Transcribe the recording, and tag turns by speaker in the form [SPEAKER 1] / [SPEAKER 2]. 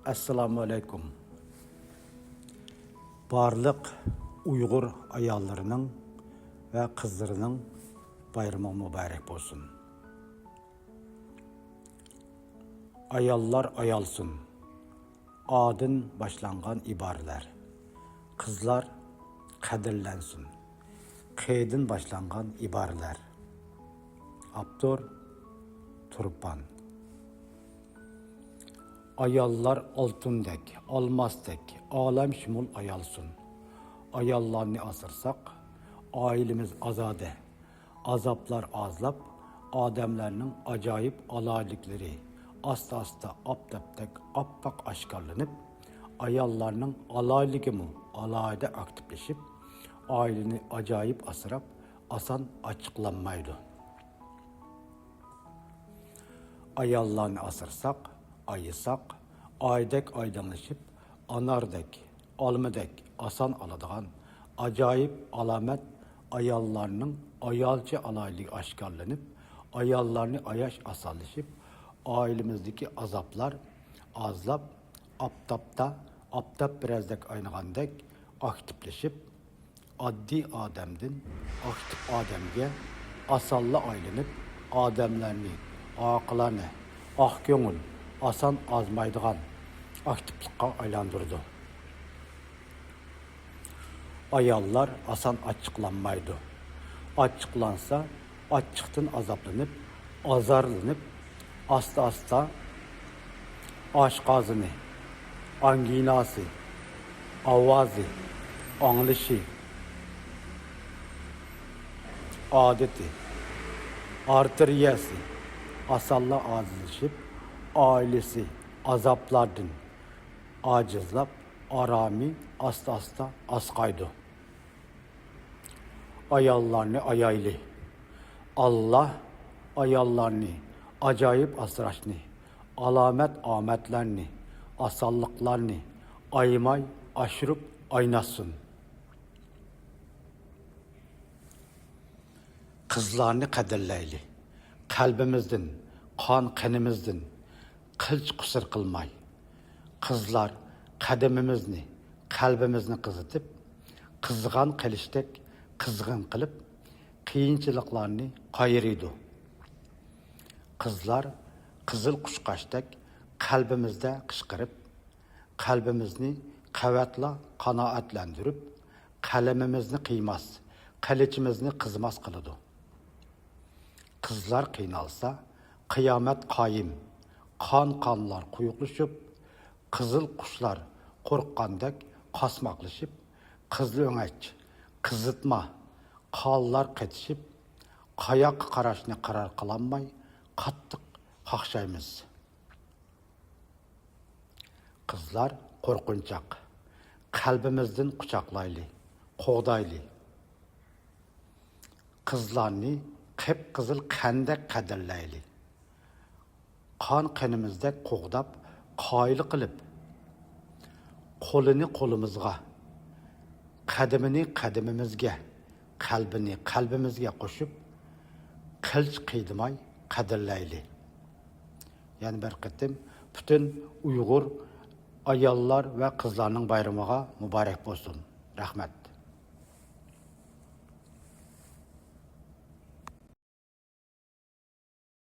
[SPEAKER 1] Assalamu alaikum. Barlık Uygur ayallarının ve kızlarının bayramı mübarek olsun. Ayallar ayalsın. Adın başlangan ibareler. Kızlar kadirlensin. Kıydın başlangan ibareler. Abdur Turpan. Ayallar altındek, almastek, alem şumul ayalsın. Ayallarını asırsak, ailemiz azade. Azaplar azlap, ademlerinin acayip alalikleri asta aptaptek appak aşkarlanıp, ayallarının alayligi mu alayda aktifleşip, aileni acayip asırap, asan açıklanmaydı. Ayallarını asırsak, ayısak, aydek aydanlaşıp, anardek, almedek, asan aladığan, acayip alamet ayallarının ayalcı alaylığı aşkarlanıp, ayallarını ayaş asallaşıp, ailemizdeki azaplar azlap, aptap birazdak aynagandek aktifleşip, addi Adem'din aktif Adem'ge asalla aylanıp, Ademlerini, akılarını, gönül, asan azmaydıgan aktiflikka aylandırdı. Ayallar asan açıklanmaydı. Açıklansa açıktın azaplanıp, azarlanıp, asta aşkazını, anginası, avazı, anlışı, adeti, arteriyası, asalla azılışıp, ailesi azaplardın acizlap, arami asta askaydı. Ayallarını ayaylı. Allah ayallarını acayip asraşını, alamet ametlerini, asallıklarını aymay aşırıp aynasın. Kızlarını kaderleyli. Kalbimizden, kanimizden kılç kusur kılmay. Kızlar kademimizni, kalbimizni kızıtıp, kızgan kılıştek, kızgın kılıp, kıyınçılıklarını kayırıydı. Kızlar kızıl kuşkaştek kalbimizde kışkırıp, kalbimizni kuvvetla kanaatlendirip, kalemimizni kıymaz, kılıçımızını kızmaz kılıdı. Kızlar kıynalsa, kıyamet kayım, kanlar kuyukluşup, kızıl kuşlar korkkandek kasmaklaşıp, kızlı öňeç, kızıtma, kallar ketişip, kayak karaşını karar kılanmay, kattık hakşaymız. Kızlar korkunçak, kalbimizden kucaklaylı, koğdaylı. Kızlarını kıpkızıl kandek kadirleyli. Kanimizde koğdap, kaylı kılıp, kolunu kolumuzga, kademini kademimizge, kalbini kalbimizge koşup, kılç kıydımay kadirleyli. Yani berketim, bütün Uygur ayallar ve kızlarının bayramıga mübarek olsun. Rahmet.